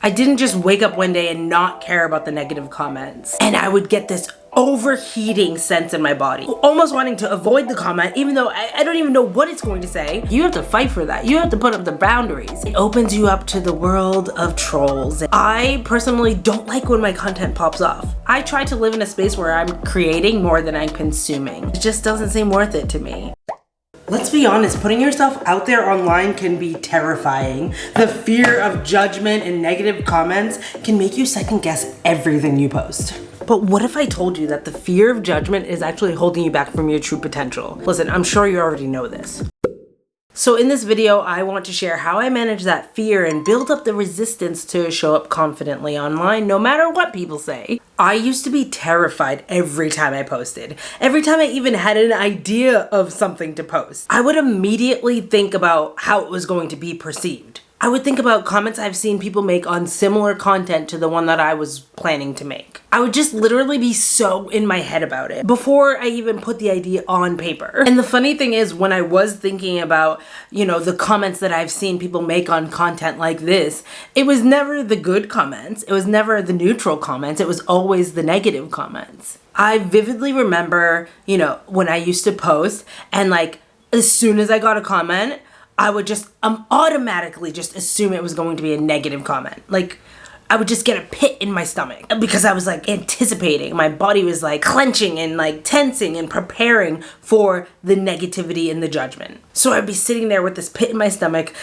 I didn't just wake up one day and not care about the negative comments. And I would get this overheating sense in my body, almost wanting to avoid the comment, even though I don't even know what it's going to say. You have to fight for that. You have to put up the boundaries. It opens you up to the world of trolls. I personally don't like when my content pops off. I try to live in a space where I'm creating more than I'm consuming. It just doesn't seem worth it to me. Let's be honest, putting yourself out there online can be terrifying. The fear of judgment and negative comments can make you second guess everything you post. But what if I told you that the fear of judgment is actually holding you back from your true potential? Listen, I'm sure you already know this. So in this video, I want to share how I manage that fear and build up the resistance to show up confidently online, no matter what people say. I used to be terrified every time I posted. Every time I even had an idea of something to post, I would immediately think about how it was going to be perceived. I would think about comments I've seen people make on similar content to the one that I was planning to make. I would just literally be so in my head about it before I even put the idea on paper. And the funny thing is, when I was thinking about, the comments that I've seen people make on content like this, it was never the good comments. It was never the neutral comments. It was always the negative comments. I vividly remember, when I used to post and as soon as I got a comment, I would just automatically just assume it was going to be a negative comment. I would just get a pit in my stomach because I was anticipating. My body was clenching and tensing and preparing for the negativity and the judgment. So I'd be sitting there with this pit in my stomach,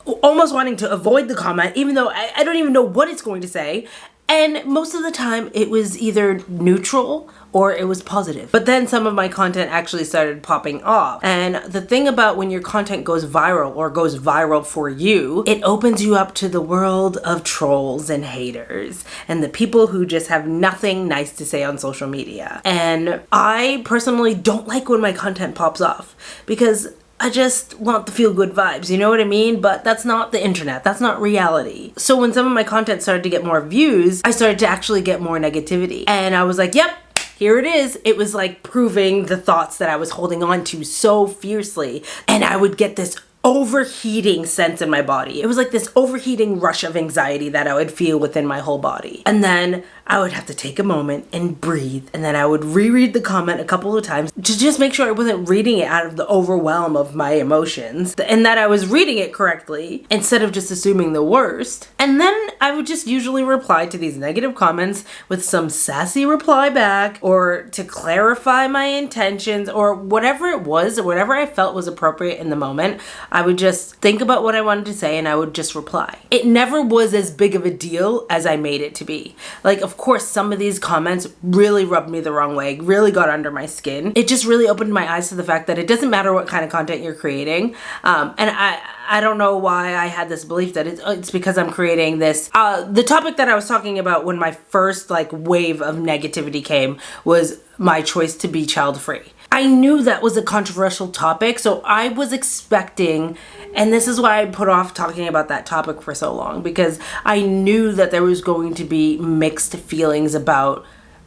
almost wanting to avoid the comment, even though I don't even know what it's going to say. And most of the time it was either neutral or it was positive. But then some of my content actually started popping off. And the thing about when your content goes viral or goes viral for you, it opens you up to the world of trolls and haters and the people who just have nothing nice to say on social media. And I personally don't like when my content pops off because I just want the feel-good vibes, you know what I mean? But that's not the internet, that's not reality. So when some of my content started to get more views, I started to actually get more negativity. And I was like, yep, here it is. It was proving the thoughts that I was holding on to so fiercely. And I would get this overheating sense in my body. It was this overheating rush of anxiety that I would feel within my whole body. And then I would have to take a moment and breathe. And then I would reread the comment a couple of times to just make sure I wasn't reading it out of the overwhelm of my emotions and that I was reading it correctly instead of just assuming the worst. And then I would just usually reply to these negative comments with some sassy reply back or to clarify my intentions or whatever it was or whatever I felt was appropriate in the moment. I would just think about what I wanted to say and I would just reply. It never was as big of a deal as I made it to be. Of course, some of these comments really rubbed me the wrong way, really got under my skin. It just really opened my eyes to the fact that it doesn't matter what kind of content you're creating. And I don't know why I had this belief that it's because I'm creating this. The topic that I was talking about when my first wave of negativity came was my choice to be child-free. I knew that was a controversial topic, so I was expecting, and this is why I put off talking about that topic for so long, because I knew that there was going to be mixed feelings about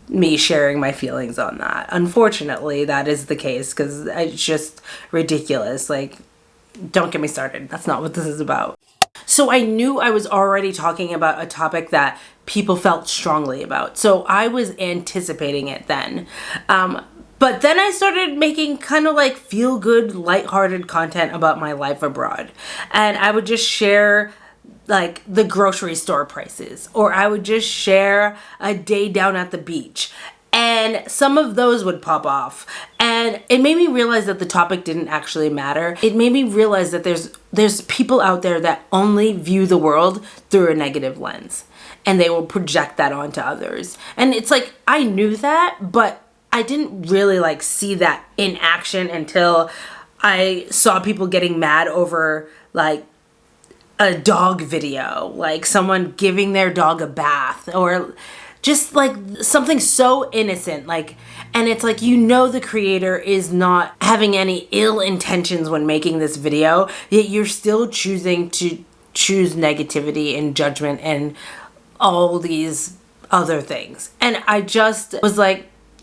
me sharing my feelings on that. Unfortunately, that is the case, because it's just ridiculous. Don't get me started. That's not what this is about. So I knew I was already talking about a topic that people felt strongly about. So I was anticipating it then. But then I started making kind of feel-good, lighthearted content about my life abroad. And I would just share the grocery store prices, or I would just share a day down at the beach. And some of those would pop off. And it made me realize that the topic didn't actually matter. It made me realize that there's people out there that only view the world through a negative lens. And they will project that onto others. And it's I knew that, but I didn't really see that in action until I saw people getting mad over a dog video, someone giving their dog a bath, or just something so innocent, and it's the creator is not having any ill intentions when making this video, yet you're still choosing to choose negativity and judgment and all these other things. And I just was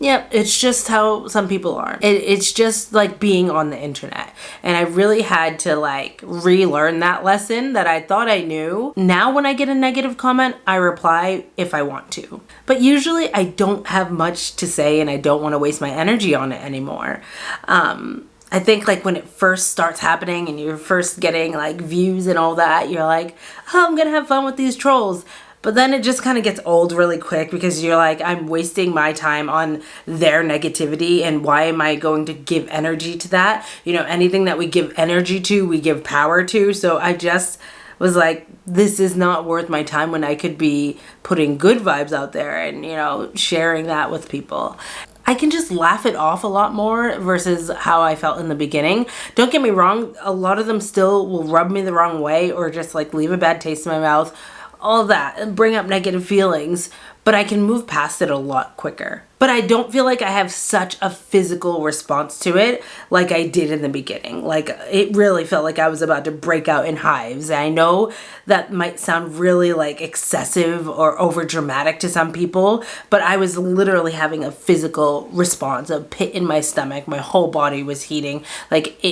Yep, it's just how some people are. It's just like being on the internet. And I really had to like relearn that lesson that I thought I knew. Now when I get a negative comment, I reply if I want to. But usually I don't have much to say and I don't want to waste my energy on it anymore. I think like when it first starts happening and you're first getting like views and all that, you're like, oh, I'm gonna have fun with these trolls. But then it just kind of gets old really quick because you're like, I'm wasting my time on their negativity, and why am I going to give energy to that? You know, anything that we give energy to, we give power to. So I just was like, this is not worth my time when I could be putting good vibes out there and, you know, sharing that with people. I can just laugh it off a lot more versus how I felt in the beginning. Don't get me wrong, a lot of them still will rub me the wrong way or just like leave a bad taste in my mouth. All of that and bring up negative feelings, but I can move past it a lot quicker. But I don't feel like I have such a physical response to it like I did in the beginning. Like it really felt like I was about to break out in hives. I know that might sound really like excessive or over dramatic to some people, but I was literally having a physical response, a pit in my stomach. My whole body was heating. Like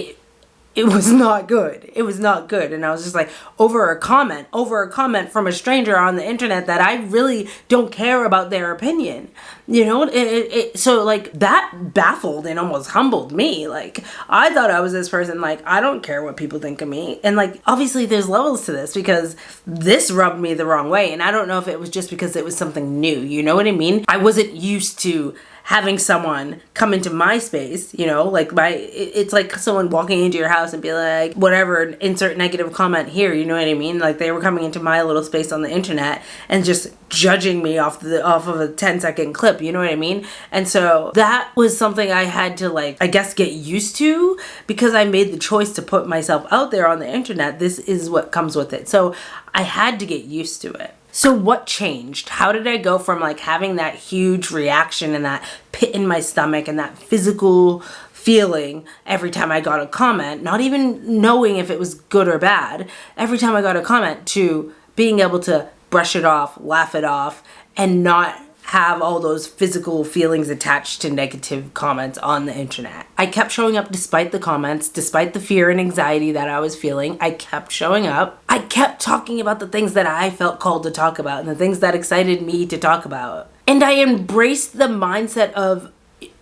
it was not good. It was not good. And I was just like, over a comment from a stranger on the internet that I really don't care about their opinion. You know, so like that baffled and almost humbled me. Like I thought I was this person, like, I don't care what people think of me. And like, obviously there's levels to this because this rubbed me the wrong way. And I don't know if it was just because it was something new. You know what I mean? I wasn't used to having someone come into my space, you know, like it's like someone walking into your house and be like, whatever, insert negative comment here, you know what I mean? Like they were coming into my little space on the internet and just judging me off of a 10-second clip, you know what I mean? And so that was something I had to like, I guess, get used to because I made the choice to put myself out there on the internet. This is what comes with it. So I had to get used to it. So what changed? How did I go from like having that huge reaction and that pit in my stomach and that physical feeling every time I got a comment, not even knowing if it was good or bad, every time I got a comment, to being able to brush it off, laugh it off, and not have all those physical feelings attached to negative comments on the internet. I kept showing up despite the comments, despite the fear and anxiety that I was feeling. I kept showing up. I kept talking about the things that I felt called to talk about and the things that excited me to talk about. And I embraced the mindset of,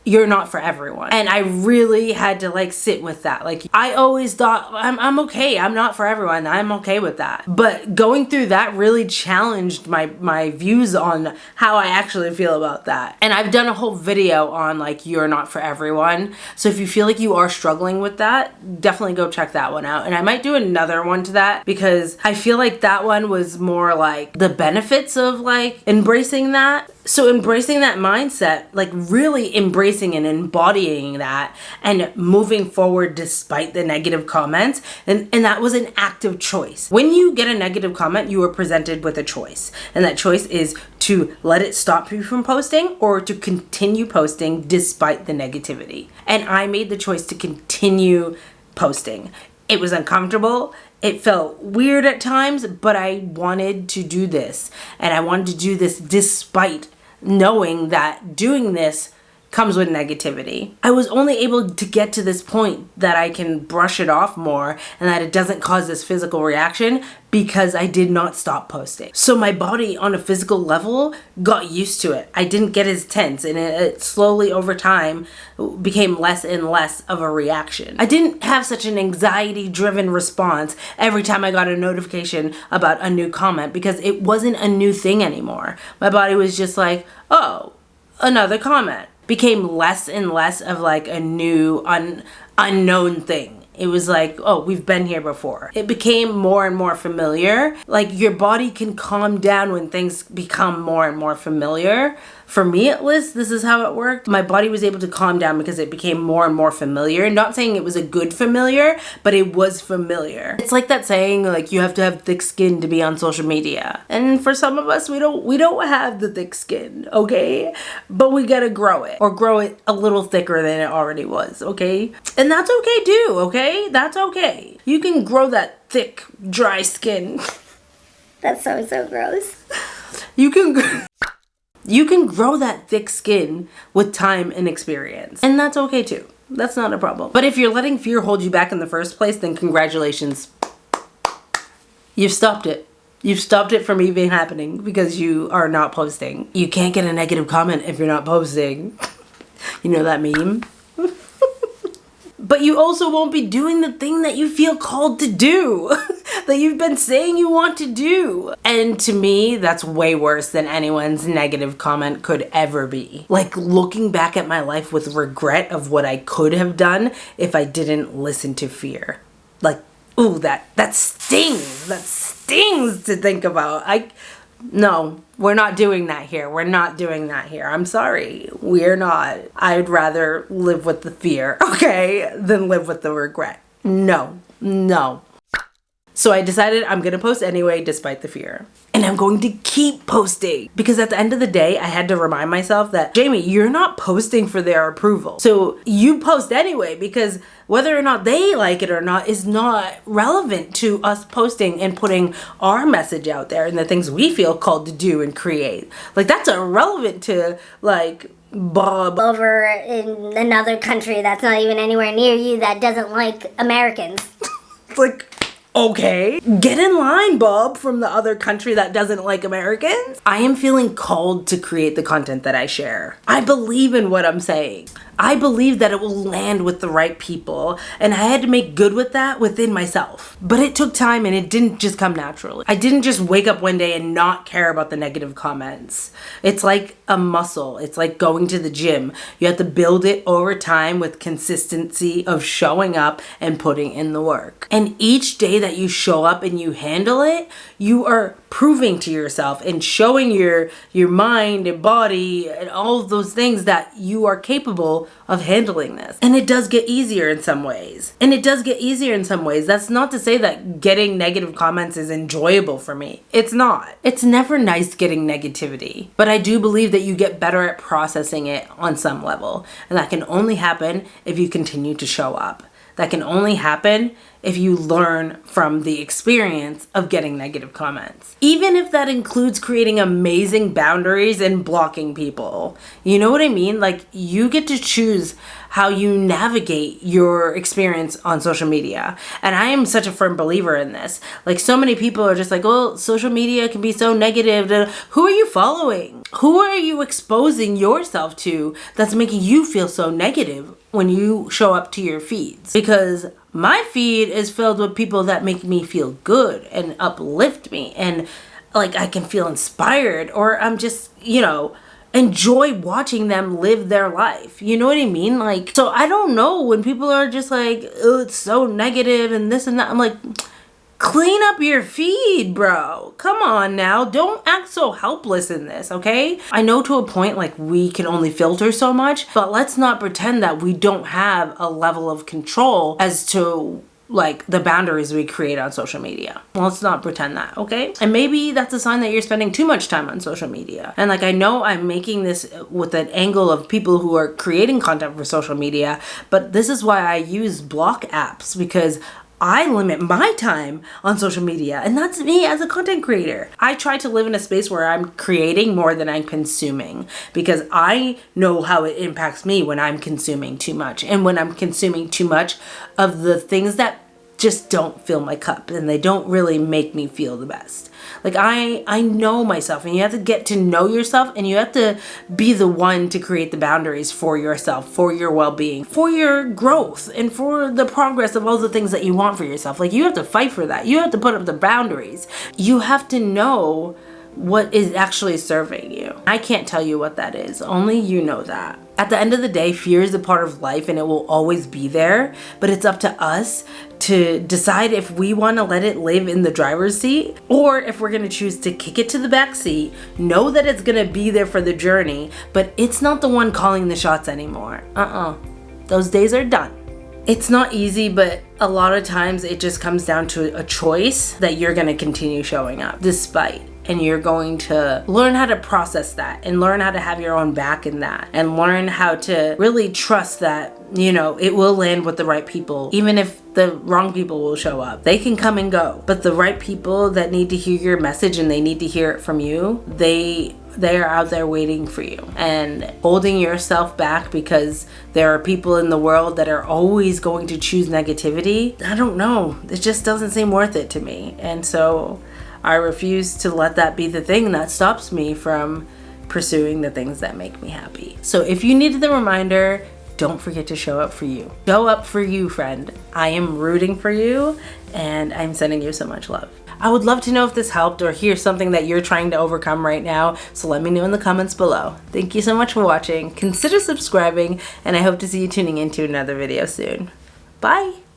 you're not for everyone. And I really had to like sit with that. Like I always thought I'm okay. I'm not for everyone. I'm okay with that. But going through that really challenged my views on how I actually feel about that. And I've done a whole video on like, you're not for everyone. So if you feel like you are struggling with that, definitely go check that one out. And I might do another one to that because I feel like that one was more like the benefits of like embracing that. So embracing that mindset, like really embracing and embodying that and moving forward despite the negative comments. And that was an active choice. When you get a negative comment, you are presented with a choice. And that choice is to let it stop you from posting or to continue posting despite the negativity. And I made the choice to continue posting. It was uncomfortable. It felt weird at times, but I wanted to do this. And I wanted to do this despite knowing that doing this comes with negativity. I was only able to get to this point that I can brush it off more and that it doesn't cause this physical reaction because I did not stop posting. So my body on a physical level got used to it. I didn't get as tense, and it slowly over time became less and less of a reaction. I didn't have such an anxiety-driven response every time I got a notification about a new comment because it wasn't a new thing anymore. My body was just like, oh, another comment. Became less and less of like a new unknown thing. It was like, oh, we've been here before. It became more and more familiar. Like your body can calm down when things become more and more familiar. For me, at least, this is how it worked. My body was able to calm down because it became more and more familiar. Not saying it was a good familiar, but it was familiar. It's like that saying, like, you have to have thick skin to be on social media. And for some of us, we don't have the thick skin, okay? But we gotta grow it, or grow it a little thicker than it already was, okay? And that's okay too, okay? That's okay. You can grow that thick, dry skin. That's so gross. You can You can grow that thick skin with time and experience. And that's okay too. That's not a problem. But if you're letting fear hold you back in the first place, then congratulations. You've stopped it. You've stopped it from even happening because you are not posting. You can't get a negative comment if you're not posting. You know that meme? But you also won't be doing the thing that you feel called to do, that you've been saying you want to do. And to me, that's way worse than anyone's negative comment could ever be. Like looking back at my life with regret of what I could have done if I didn't listen to fear. Like, ooh, that stings. That stings to think about. No, we're not doing that here. We're not doing that here. I'm sorry. We're not. I'd rather live with the fear, okay, than live with the regret. No. So I decided I'm going to post anyway, despite the fear. And I'm going to keep posting because at the end of the day, I had to remind myself that, Jamie, you're not posting for their approval. So you post anyway because whether or not they like it or not is not relevant to us posting and putting our message out there and the things we feel called to do and create. Like that's irrelevant to like Bob over in another country that's not even anywhere near you that doesn't like Americans. Like, okay, get in line, Bob, from the other country that doesn't like Americans. I am feeling called to create the content that I share. I believe in what I'm saying. I believe that it will land with the right people, and I had to make good with that within myself. But it took time and it didn't just come naturally. I didn't just wake up one day and not care about the negative comments. It's like a muscle. It's like going to the gym. You have to build it over time with consistency of showing up and putting in the work. And each day that you show up and you handle it, you are proving to yourself and showing your mind and body and all of those things that you are capable of handling this. And it does get easier in some ways. That's not to say that getting negative comments is enjoyable for me. It's not. It's never nice getting negativity. But I do believe that you get better at processing it on some level. And that can only happen if you continue to show up. That can only happen if you learn from the experience of getting negative comments. Even if that includes creating amazing boundaries and blocking people. You know what I mean? Like, you get to choose how you navigate your experience on social media. And I am such a firm believer in this. Like, so many people are just like, oh, social media can be so negative. Who are you following? Who are you exposing yourself to that's making you feel so negative when you show up to your feeds? Because my feed is filled with people that make me feel good and uplift me, and like I can feel inspired, or I'm just, enjoy watching them live their life. You know what I mean? Like, so I don't know when people are just like, oh, it's so negative and this and that. I'm like, clean up your feed, bro. Come on now. Don't act so helpless in this, okay? I know to a point, like, we can only filter so much, but let's not pretend that we don't have a level of control as to like the boundaries we create on social media. Let's not pretend that, okay? And maybe that's a sign that you're spending too much time on social media. And like, I know I'm making this with an angle of people who are creating content for social media, but this is why I use block apps, because I limit my time on social media, and that's me as a content creator. I try to live in a space where I'm creating more than I'm consuming, because I know how it impacts me when I'm consuming too much, and when I'm consuming too much of the things that just don't fill my cup and they don't really make me feel the best. Like, I know myself, and you have to get to know yourself, and you have to be the one to create the boundaries for yourself, for your well-being, for your growth, and for the progress of all the things that you want for yourself. Like, you have to fight for that. You have to put up the boundaries. You have to know what is actually serving you. I can't tell you what that is. Only you know that. At the end of the day, fear is a part of life and it will always be there, but it's up to us to decide if we want to let it live in the driver's seat, or if we're going to choose to kick it to the back seat, know that it's going to be there for the journey, but it's not the one calling the shots anymore. Those days are done. It's not easy, but a lot of times it just comes down to a choice that you're going to continue showing up despite. and you're going to learn how to process that and learn how to have your own back in that and learn how to really trust that, you know, it will land with the right people. Even if the wrong people will show up, they can come and go, but the right people that need to hear your message and they need to hear it from you, they are out there waiting for you. And holding yourself back because there are people in the world that are always going to choose negativity, I don't know, it just doesn't seem worth it to me. And so I refuse to let that be the thing that stops me from pursuing the things that make me happy. So if you needed the reminder, don't forget to show up for you. Show up for you, friend. I am rooting for you and I'm sending you so much love. I would love to know if this helped or hear something that you're trying to overcome right now, so let me know in the comments below. Thank you so much for watching. Consider subscribing, and I hope to see you tuning into another video soon. Bye!